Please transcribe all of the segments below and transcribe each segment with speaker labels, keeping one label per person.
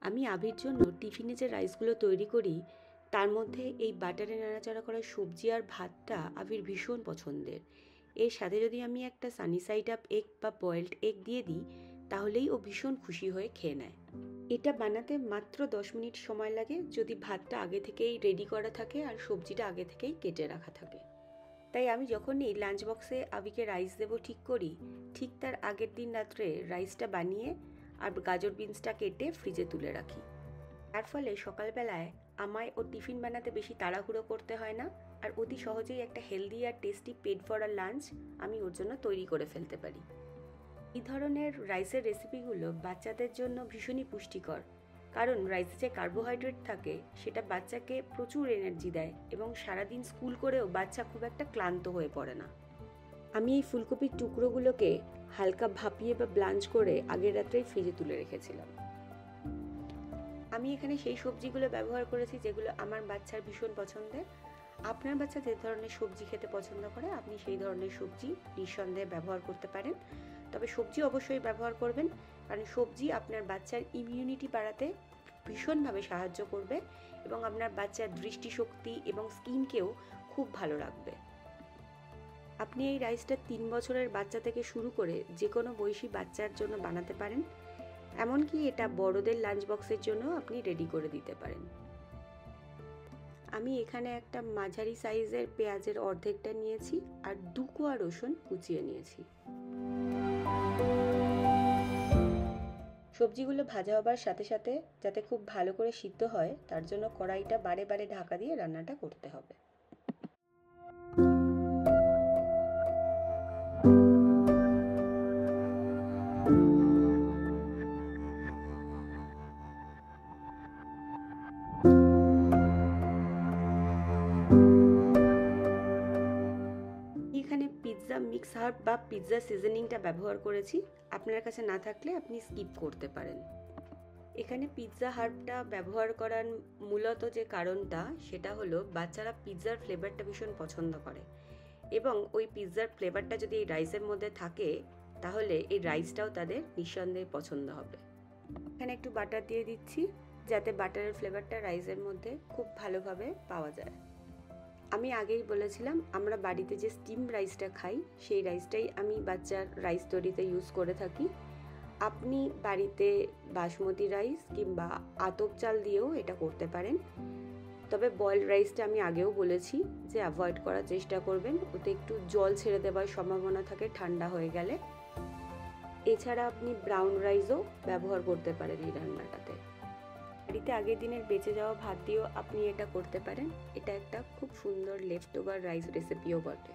Speaker 1: আমি আবির জন্য টিফিনে যে রাইসগুলো তৈরি করি তার মধ্যে এই বাটারে নাড়াচাড়া করা সবজি আর ভাতটা আবির ভীষণ পছন্দের। এর সাথে যদি আমি একটা সানি সাইড আপ এগ বা বয়েলড এগ দিয়ে দিই তাহলেই ও ভীষণ খুশি হয়ে খেয়ে নেয়। এটা বানাতে মাত্র 10 মিনিট সময় লাগে যদি ভাতটা আগে থেকেই রেডি করা থাকে আর সবজিটা আগে থেকেই কেটে রাখা থাকে। তাই আমি যখনই লাঞ্চ বক্সে আবিকে রাইস দেবো ঠিক করি, ঠিক তার আগের দিন রাত্রে রাইসটা বানিয়ে আর গাজর বিনসটা কেটে ফ্রিজে তুলে রাখি। তার ফলে সকালবেলায় আমায় ওর টিফিন বানাতে বেশি তাড়াহুড়ো করতে হয় না, আর অতি সহজেই একটা হেলদি আর টেস্টি পেট ভরা লাঞ্চ আমি ওর জন্য তৈরি করে ফেলতে পারি। এই ধরনের রাইসের রেসিপিগুলো বাচ্চাদের জন্য ভীষণই পুষ্টিকর, কারণ রাইসে যে কার্বোহাইড্রেট থাকে সেটা বাচ্চাকে প্রচুর এনার্জি দেয় এবং সারাদিন স্কুল করেও বাচ্চা খুব একটা ক্লান্ত হয়ে পড়ে না। আমি এই ফুলকপির টুকরোগুলোকে হালকা ভাপিয়ে বা ব্লাঞ্চ করে আগের রাত্রেই ফ্রিজে তুলে রেখেছিলাম। আমি এখানে সেই সবজিগুলো ব্যবহার করেছি যেগুলো আমার বাচ্চার ভীষণ পছন্দের। আপনার বাচ্চা যে ধরনের সবজি খেতে পছন্দ করে আপনি সেই ধরনের সবজি নিঃসন্দেহে ব্যবহার করতে পারেন। তবে সবজি অবশ্যই ব্যবহার করবেন, কারণ সবজি আপনার বাচ্চার ইমিউনিটি বাড়াতে ভীষণভাবে সাহায্য করবে এবং আপনার বাচ্চার দৃষ্টিশক্তি এবং স্কিনকেও খুব ভালো রাখবে। আপনি এই রাইসটা 3 বছরের বাচ্চা থেকে শুরু করে যে কোনো বয়সী বাচ্চার জন্য বানাতে পারেন, এমনকি এটা বড়দের লাঞ্চ বক্সের জন্য আপনি রেডি করে দিতে পারেন। আমি এখানে একটা মাঝারি সাইজের পেঁয়াজের অর্ধেকটা নিয়েছি আর 2 কোয়া রসুন কুচিয়ে নিয়েছি। সবজিগুলো ভাজা হবার সাথে সাথে যাতে খুব ভালো করে সিদ্ধ হয় তার জন্য কড়াইটা বারে বারে ঢাকা দিয়ে রান্নাটা করতে হবে। এখানে পিৎজা মিক্স হার্ব বা পিৎজা সিজনিংটা ব্যবহার করেছি, আপনার কাছে না থাকলে আপনি স্কিপ করতে পারেন। এখানে পিৎজা হার্বটা ব্যবহার করার মূলত যে কারণটা সেটা হলো বাচ্চারা পিৎজার ফ্লেভারটা ভীষণ পছন্দ করে এবং ওই পিৎজার ফ্লেভারটা যদি এই রাইসের মধ্যে থাকে তাহলে এই রাইসটাও তাদের নিঃসন্দেহে পছন্দ হবে। এখানে একটু বাটার দিয়ে দিচ্ছি যাতে বাটারের ফ্লেভারটা রাইসের মধ্যে খুব ভালোভাবে পাওয়া যায়। আমি আগেই বলেছিলাম আমরা বাড়িতে যে স্টিম রাইসটা খাই সেই রাইসটাই আমি বাচ্চার রাইস তৈরিতে ইউজ করে থাকি। আপনি বাড়িতে বাসমতি রাইস কিংবা আতপ চাল দিয়েও এটা করতে পারেন, তবে বয়েলড রাইসটা আমি আগেও বলেছি যে অ্যাভয়েড করার চেষ্টা করবেন, ওতে একটু জল ছেড়ে দেওয়ার সম্ভাবনা থাকে ঠান্ডা হয়ে গেলে। এছাড়া আপনি ব্রাউন রাইসও ব্যবহার করতে পারেন এই রান্নাটাতে। বাড়িতে আগের দিনের বেঁচে যাওয়া ভাত দিয়েও আপনি এটা করতে পারেন, এটা একটা খুব সুন্দর লেফট ওভার রাইস রেসিপিও বটে।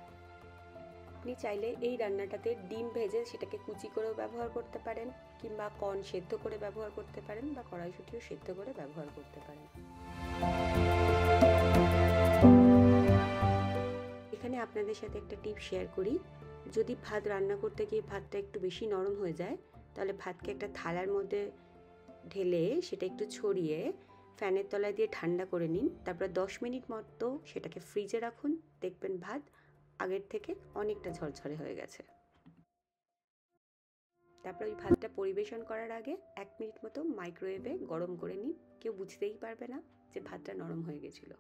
Speaker 1: আপনি চাইলে এই রান্নাটাতে ডিম ভেজে সেটাকে কুচি করেও ব্যবহার করতে পারেন, কিংবা কর্ন সেদ্ধ করে ব্যবহার করতে পারেন, বা কড়াইশুঁটিও সেদ্ধ করে ব্যবহার করতে পারেন। এখানে আপনাদের সাথে একটা টিপ শেয়ার করি, যদি ভাত রান্না করতে গিয়ে ভাতটা একটু বেশি নরম হয়ে যায় তাহলে ভাতকে একটা থালার মধ্যে ঢেলে সেটা একটু ছড়িয়ে ফ্যানের তলায় দিয়ে ঠান্ডা করে নিন, তারপর 10 মিনিট মতো সেটাকে ফ্রিজে রাখুন, দেখবেন ভাত আগের থেকে অনেকটা ঝরঝরে হয়ে গেছে। তারপর ওই ভাতটা পরিবেশন করার আগে 1 মিনিট মতো মাইক্রোওয়েভে গরম করে নিন, কেউ বুঝতেই পারবে না যে ভাতটা নরম হয়ে গেছিলো।